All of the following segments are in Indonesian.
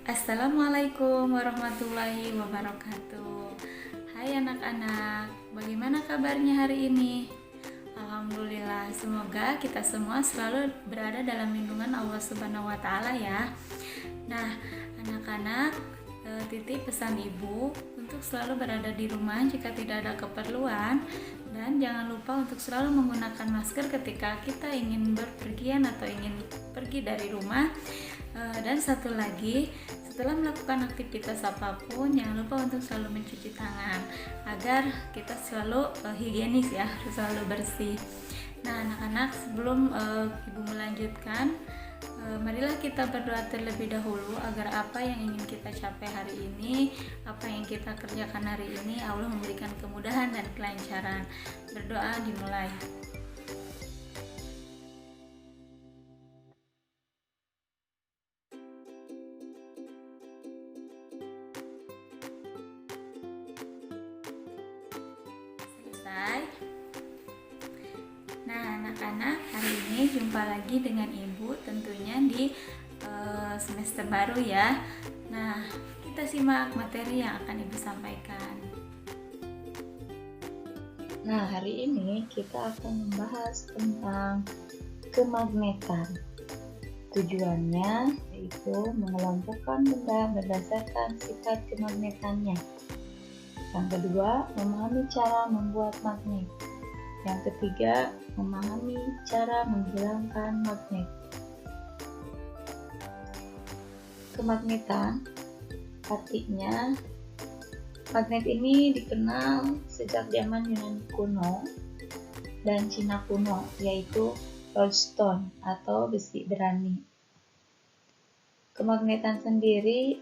Assalamualaikum warahmatullahi wabarakatuh. Hai anak-anak, bagaimana kabarnya hari ini? Alhamdulillah, semoga kita semua selalu berada dalam lindungan Allah Subhanahu wa Ta'ala ya. Nah, anak-anak, titip pesan ibu untuk selalu berada di rumah jika tidak ada keperluan, dan jangan lupa untuk selalu menggunakan masker ketika kita ingin berpergian atau ingin pergi dari rumah. Dan satu lagi, setelah melakukan aktivitas apapun, jangan lupa untuk selalu mencuci tangan agar kita selalu higienis ya, selalu bersih. Nah anak-anak, sebelum ibu melanjutkan, marilah kita berdoa terlebih dahulu agar apa yang ingin kita capai hari ini, apa yang kita kerjakan hari ini, Allah memberikan kemudahan dan kelancaran. Berdoa dimulai. Selesai. Nah anak-anak, hari ini jumpa lagi dengan ibu tentunya di semester baru ya. Nah, kita simak materi yang akan ibu sampaikan. Nah, hari ini kita akan membahas tentang kemagnetan. Tujuannya yaitu mengelompokkan benda berdasarkan sifat kemagnetannya. Yang kedua, memahami cara membuat magnet. Yang ketiga, memahami cara menghilangkan magnet. Kemagnetan artinya magnet ini dikenal sejak zaman Yunani kuno dan Cina kuno, yaitu lodestone atau besi berani. Kemagnetan sendiri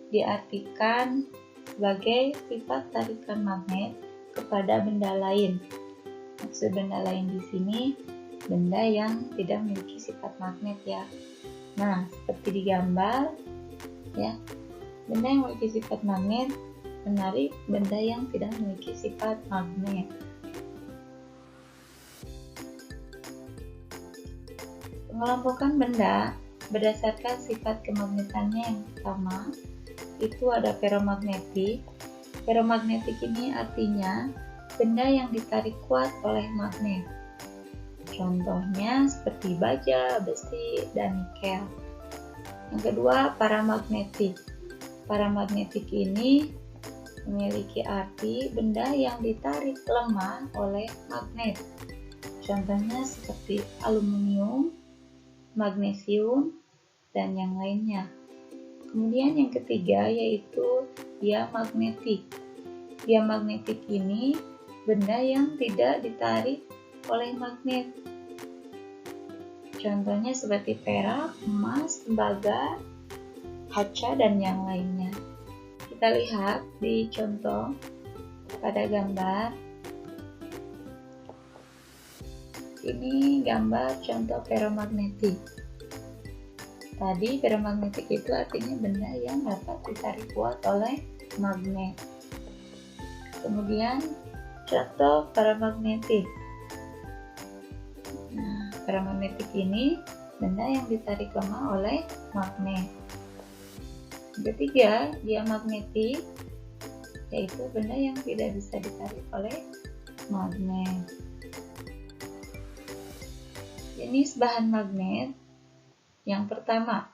diartikan sebagai sifat tarikan magnet kepada benda lain. Maksud benda lain di sini benda yang tidak memiliki sifat magnet ya. Nah, seperti di gambar ya, benda yang memiliki sifat magnet menarik benda yang tidak memiliki sifat magnet. Pengelompokan benda berdasarkan sifat kemagnetannya yang pertama itu ada feromagnetik. Feromagnetik ini artinya benda yang ditarik kuat oleh magnet. Contohnya seperti baja, besi, dan nikel. Yang kedua, paramagnetik. Paramagnetik ini memiliki arti benda yang ditarik lemah oleh magnet. Contohnya seperti aluminium, magnesium, dan yang lainnya. Kemudian yang ketiga yaitu diamagnetik. Diamagnetik ini benda yang tidak ditarik oleh magnet. Contohnya seperti perak, emas, tembaga, kaca, dan yang lainnya. Kita lihat di contoh pada gambar. Ini gambar contoh feromagnetik. Tadi feromagnetik itu artinya benda yang dapat ditarik kuat oleh magnet. Kemudian contoh paramagnetik. Nah, paramagnetik ini benda yang ditarik lemah oleh magnet. Ketiga, diamagnetik, yaitu benda yang tidak bisa ditarik oleh magnet. Jenis bahan magnet. Yang pertama,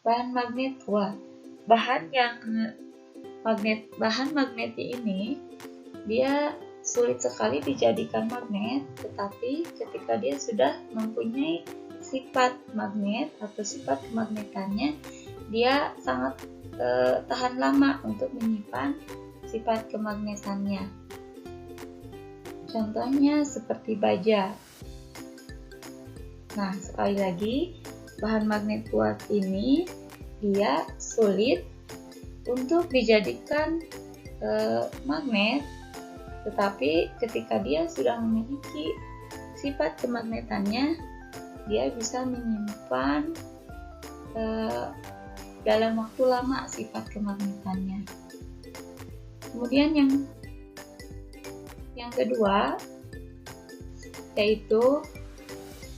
bahan magnet tua. Bahan magnet ini dia sulit sekali dijadikan magnet, tetapi ketika dia sudah mempunyai sifat magnet atau sifat kemagnetannya, dia sangat tahan lama untuk menyimpan sifat kemagnetannya. Contohnya seperti baja. Nah, sekali lagi, bahan magnet kuat ini dia sulit untuk dijadikan magnet, tetapi ketika dia sudah memiliki sifat kemagnetannya, dia bisa menyimpan dalam waktu lama sifat kemagnetannya. Kemudian yang kedua yaitu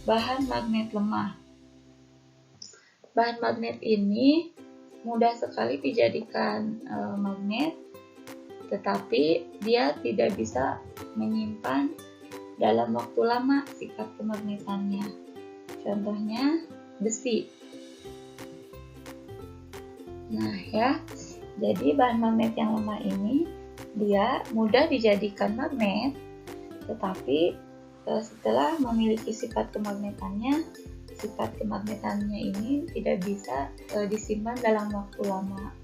bahan magnet lemah. Bahan magnet ini mudah sekali dijadikan magnet, tetapi dia tidak bisa menyimpan dalam waktu lama sifat kemagnetannya. Contohnya besi. Nah ya, jadi bahan magnet yang lemah ini dia mudah dijadikan magnet, tetapi setelah memiliki sifat kemagnetannya ini tidak bisa disimpan dalam waktu lama.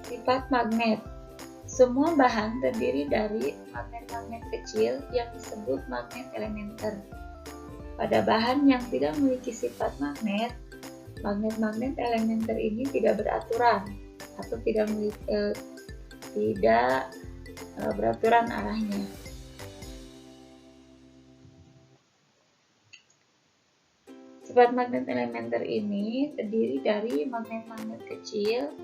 Sifat magnet. Semua bahan terdiri dari magnet-magnet kecil yang disebut magnet elementer. Pada bahan yang tidak memiliki sifat magnet, magnet-magnet elementer ini tidak beraturan atau tidak beraturan arahnya. Sifat magnet elementer ini terdiri dari magnet-magnet kecil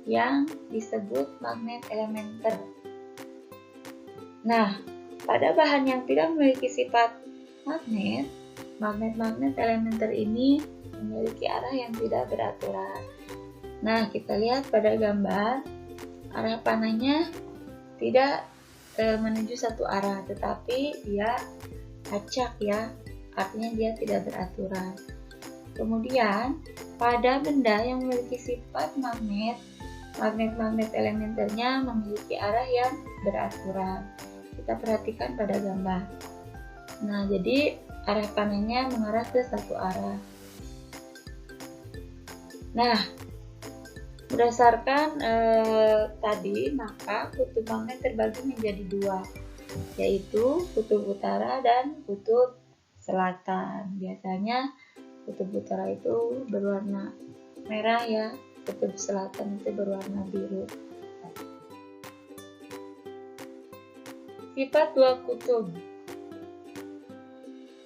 yang disebut magnet elementer. Nah, pada bahan yang tidak memiliki sifat magnet, magnet-magnet elementer ini memiliki arah yang tidak beraturan. Nah, kita lihat pada gambar, arah panahnya tidak menuju satu arah, tetapi dia acak ya, artinya dia tidak beraturan. Kemudian, pada benda yang memiliki sifat magnet, magnet-magnet elementernya memiliki arah yang beraturan. Kita perhatikan pada gambar. Nah, jadi arah panahnya mengarah ke satu arah. Nah, berdasarkan tadi, maka kutub magnet terbagi menjadi dua, yaitu kutub utara dan kutub selatan. Biasanya kutub utara itu berwarna merah ya, kutub selatan itu berwarna biru. Sifat dua kutub.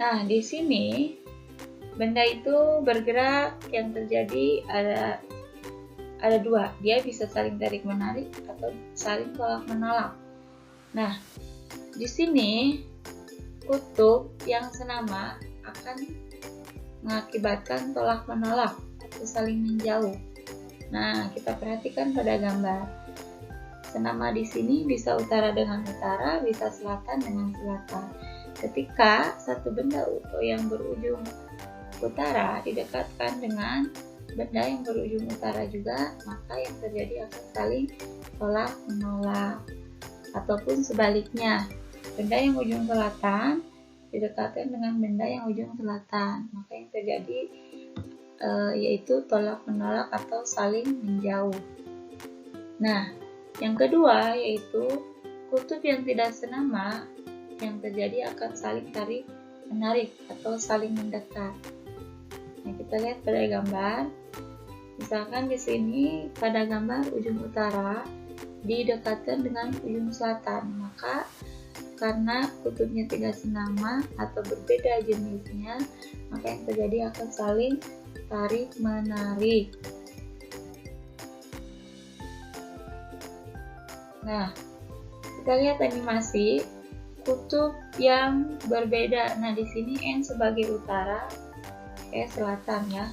Nah, di sini benda itu bergerak, yang terjadi ada dua, dia bisa saling tarik menarik atau saling tolak menolak. Nah, di sini kutub yang senama akan mengakibatkan tolak menolak atau saling menjauh. Nah, kita perhatikan pada gambar. Senama di sini bisa utara dengan utara, bisa selatan dengan selatan. Ketika satu benda yang berujung utara didekatkan dengan benda yang berujung utara juga, maka yang terjadi akan saling tolak menolak. Ataupun sebaliknya, benda yang ujung selatan didekatkan dengan benda yang ujung selatan, maka yang terjadi yaitu tolak menolak atau saling menjauh. Nah, yang kedua yaitu kutub yang tidak senama, yang terjadi akan saling tarik menarik atau saling mendekat. Nah, kita lihat pada gambar. Misalkan di sini pada gambar ujung utara didekatkan dengan ujung selatan, maka karena kutubnya tidak senama atau berbeda jenisnya, maka yang terjadi akan saling tarik menarik. Nah, kita lihat animasi kutub yang berbeda. Nah, di sini N sebagai utara, E selatan ya.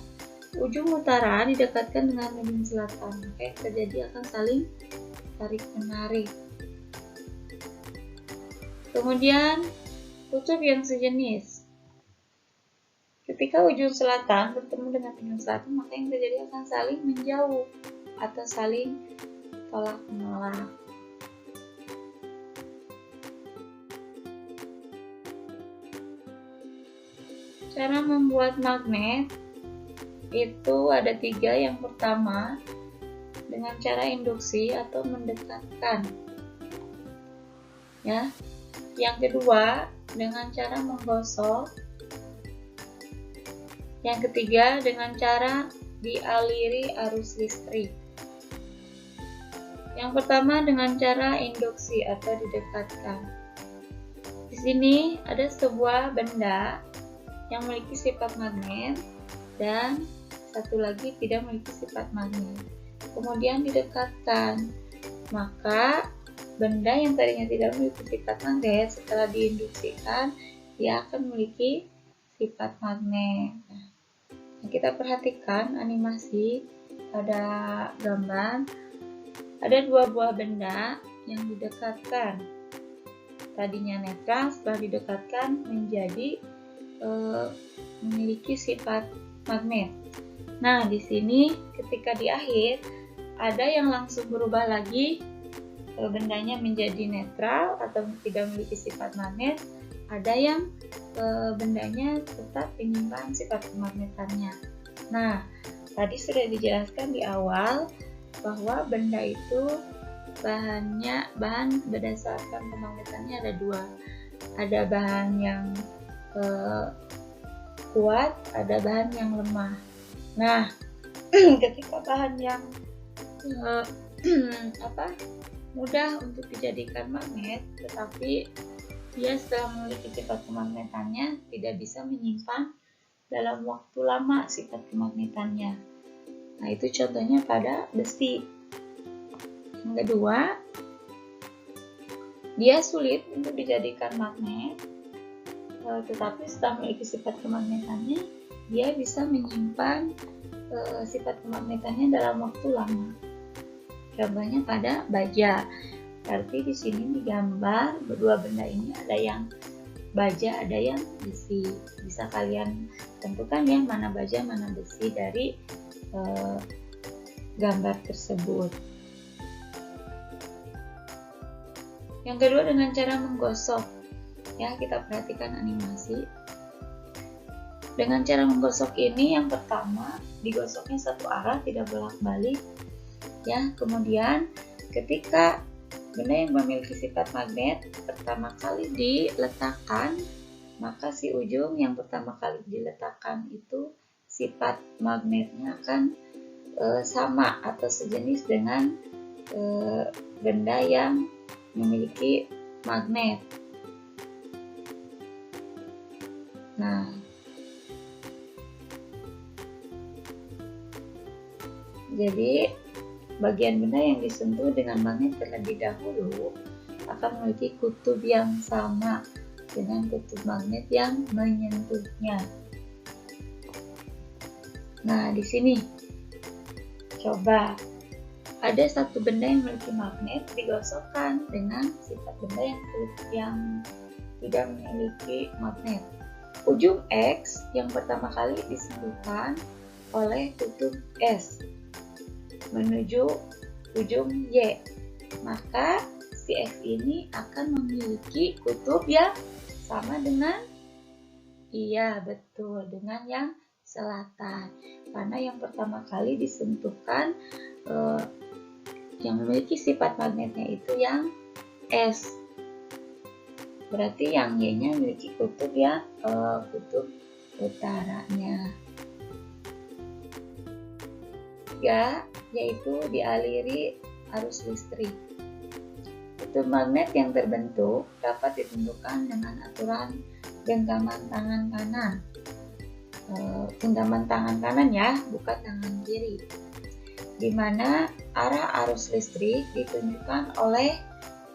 Ujung utara didekatkan dengan ujung selatan, maka yang terjadi akan saling tarik menarik. Kemudian kutub yang sejenis. Ketika ujung selatan bertemu dengan ujung selatan, maka yang terjadi akan saling menjauh atau saling tolak menolak. Cara membuat magnet itu ada 3. Yang pertama, dengan cara induksi atau mendekatkan. Ya. Yang kedua, dengan cara menggosok. Yang ketiga, dengan cara dialiri arus listrik. Yang pertama dengan cara induksi atau didekatkan. Di sini ada sebuah benda yang memiliki sifat magnet dan satu lagi tidak memiliki sifat magnet. Kemudian didekatkan, maka benda yang tadinya tidak memiliki sifat magnet setelah diinduksikan dia akan memiliki sifat magnet. Kita perhatikan animasi pada gambar, ada dua buah benda yang didekatkan. Tadinya netral, setelah didekatkan menjadi memiliki sifat magnet. Nah, di sini ketika di akhir ada yang langsung berubah lagi, bendanya menjadi netral atau tidak memiliki sifat magnet, ada yang bendanya tetap menyimpan sifat kemagnetannya. Nah, tadi sudah dijelaskan di awal bahwa benda itu bahan berdasarkan kemagnetannya ada dua. Ada bahan yang kuat, ada bahan yang lemah. Nah, ketika bahan yang mudah untuk dijadikan magnet, tetapi dia setelah memiliki sifat kemagnetannya tidak bisa menyimpan dalam waktu lama sifat kemagnetannya. Nah, itu contohnya pada besi. Yang kedua, dia sulit untuk dijadikan magnet, tetapi setelah memiliki sifat kemagnetannya, dia bisa menyimpan sifat kemagnetannya dalam waktu lama. Contohnya pada baja. Berarti di sini digambar berdua benda ini ada yang baja, ada yang besi. Bisa kalian tentukan ya mana baja, mana besi dari gambar tersebut. Yang kedua dengan cara menggosok. Ya, kita perhatikan animasi. Dengan cara menggosok ini, yang pertama digosoknya satu arah, tidak bolak-balik. Ya, kemudian ketika benda yang memiliki sifat magnet pertama kali diletakkan, maka si ujung yang pertama kali diletakkan itu sifat magnetnya akan sama atau sejenis dengan benda yang memiliki magnet. Nah, jadi bagian benda yang disentuh dengan magnet terlebih dahulu akan memiliki kutub yang sama dengan kutub magnet yang menyentuhnya. Nah, di sini coba ada satu benda yang memiliki magnet digosokkan dengan sifat benda yang tidak memiliki magnet. Ujung X yang pertama kali disentuhkan oleh kutub S menuju ujung Y, maka si X ini akan memiliki kutub yang sama dengan, iya betul, dengan yang selatan, karena yang pertama kali disentuhkan yang memiliki sifat magnetnya itu yang S, berarti yang Y-nya memiliki kutub yang kutub utaranya. Tiga, yaitu dialiri arus listrik. Kutub magnet yang terbentuk dapat ditentukan dengan aturan genggaman tangan kanan. Genggaman tangan kanan ya, bukan tangan kiri, di mana arah arus listrik ditunjukkan oleh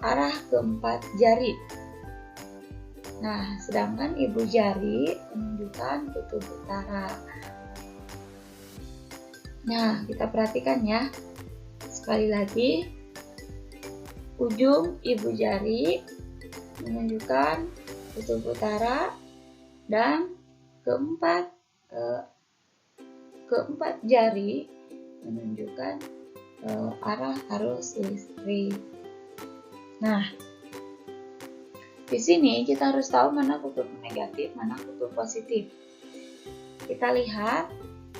arah keempat jari. Nah, sedangkan ibu jari menunjukkan kutub utara. Nah, kita perhatikan ya. Sekali lagi, ujung ibu jari menunjukkan kutub utara dan keempat jari menunjukkan arah arus listrik. Nah, di sini kita harus tahu mana kutub negatif, mana kutub positif. Kita lihat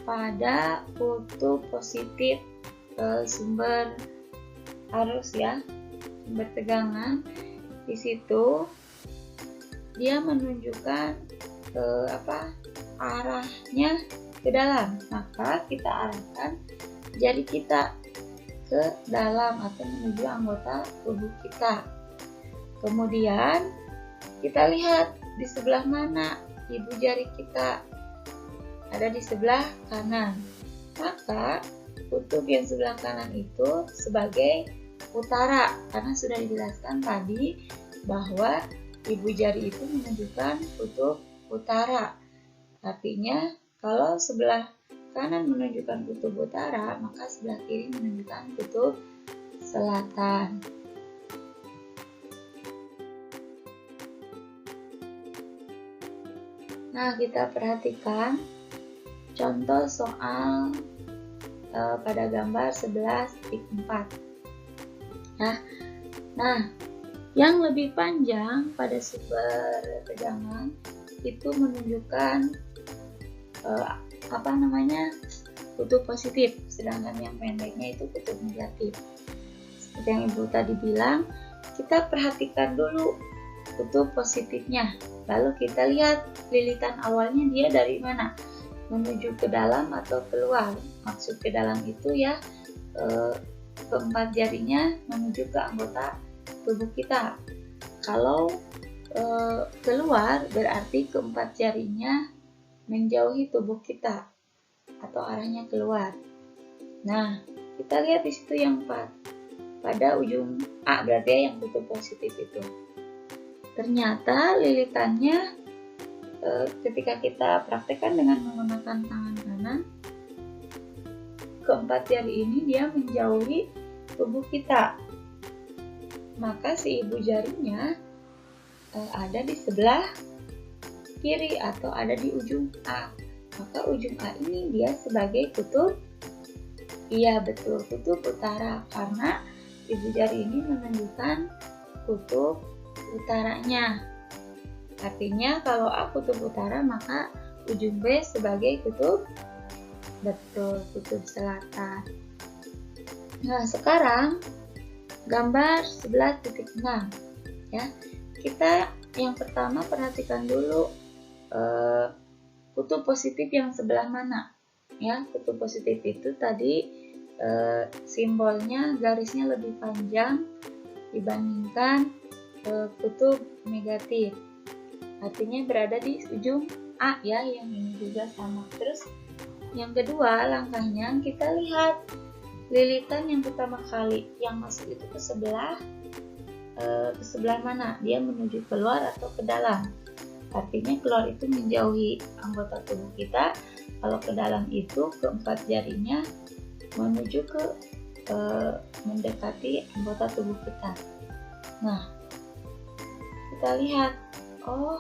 pada kutub positif sumber arus ya, sumber tegangan. Di situ dia menunjukkan arahnya ke dalam, maka kita arahkan jari kita ke dalam atau menuju anggota tubuh kita. Kemudian kita lihat di sebelah mana ibu jari kita, ada di sebelah kanan, maka kutub yang sebelah kanan itu sebagai utara, karena sudah dijelaskan tadi bahwa ibu jari itu menunjukkan kutub utara. Artinya Kalau sebelah kanan menunjukkan kutub utara, maka sebelah kiri menunjukkan kutub selatan. Nah, kita perhatikan contoh soal pada gambar 11.4. Nah, yang lebih panjang pada sumber tegangan itu menunjukkan kutub positif, sedangkan yang pendeknya itu kutub negatif. Seperti yang Ibu tadi bilang, kita perhatikan dulu kutub positifnya, lalu kita lihat lilitan awalnya dia dari mana, menuju ke dalam atau keluar. Maksud ke dalam itu ya keempat jarinya menuju ke anggota tubuh kita. Kalau keluar berarti keempat jarinya menjauhi tubuh kita atau arahnya keluar. Nah, kita lihat di situ yang pada ujung A, berarti ya yang kutub positif itu. Ternyata lilitannya ketika kita praktekkan dengan menggunakan tangan kanan, keempat jari ini dia menjauhi tubuh kita. Maka si ibu jarinya ada di sebelah kiri atau ada di ujung A. Maka ujung A ini dia sebagai kutub, iya betul, kutub utara, karena ibu jari ini menunjukkan kutub utaranya. Artinya kalau A kutub utara, maka ujung B sebagai kutub, betul, kutub selatan. Nah, sekarang gambar 11.6 ya. Kita yang pertama perhatikan dulu kutub positif yang sebelah mana ya. Kutub positif itu tadi simbolnya garisnya lebih panjang dibandingkan kutub negatif, artinya berada di ujung A ya, yang ini juga sama. Terus yang kedua langkahnya kita lihat lilitan yang pertama kali yang masuk itu ke sebelah mana, dia menuju keluar atau ke dalam. Artinya keluar itu menjauhi anggota tubuh kita, kalau ke dalam itu keempat jarinya menuju ke mendekati anggota tubuh kita. Nah, kita lihat, oh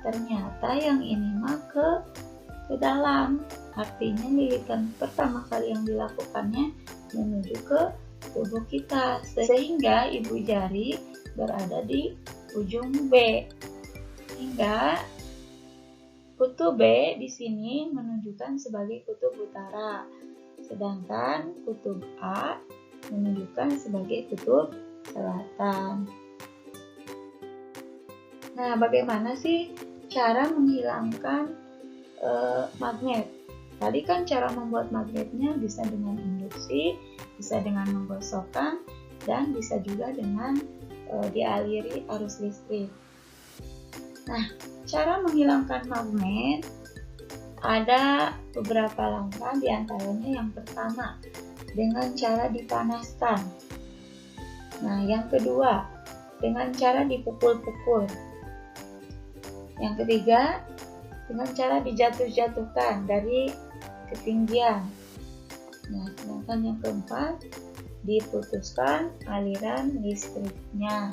ternyata yang ini mah ke dalam, artinya lilitan pertama kali yang dilakukannya menuju ke tubuh kita, sehingga ibu jari berada di ujung B, sehingga kutub B di sini menunjukkan sebagai kutub utara, sedangkan kutub A menunjukkan sebagai kutub selatan. Nah, bagaimana sih cara menghilangkan magnet? Tadi kan cara membuat magnetnya bisa dengan induksi, bisa dengan menggosokkan, dan bisa juga dengan dialiri arus listrik. Nah, cara menghilangkan magnet ada beberapa langkah, diantaranya yang pertama dengan cara dipanaskan. Nah, yang kedua dengan cara dipukul-pukul. Yang ketiga dengan cara dijatuh-jatuhkan dari ketinggian. Nah, sedangkan yang keempat diputuskan aliran listriknya.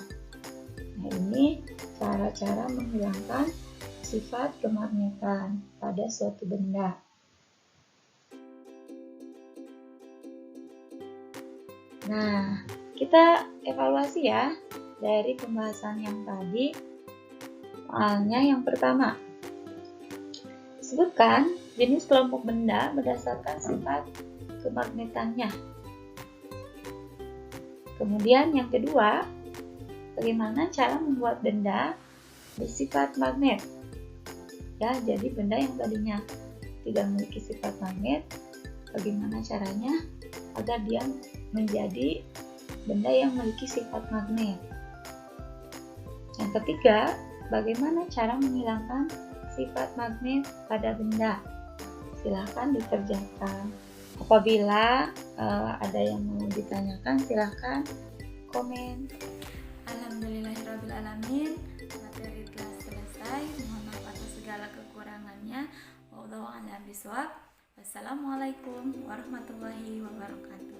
Nah, ini cara-cara menghilangkan sifat kemagnetan pada suatu benda. Nah, kita evaluasi ya dari pembahasan yang tadi. Soalnya yang pertama, sebutkan jenis kelompok benda berdasarkan sifat kemagnetannya. Kemudian yang kedua, bagaimana cara membuat benda bersifat magnet. Ya, jadi benda yang tadinya tidak memiliki sifat magnet, bagaimana caranya agar dia menjadi benda yang memiliki sifat magnet. Yang ketiga, bagaimana cara menghilangkan sifat magnet pada benda? Silahkan dikerjakan. Apabila ada yang mau ditanyakan, silahkan komen. Alhamdulillahirrabbilalamin, materi telah selesai. Mohon maaf atas segala kekurangannya. wallahu a'lam bishawab. Wassalamualaikum warahmatullahi wabarakatuh.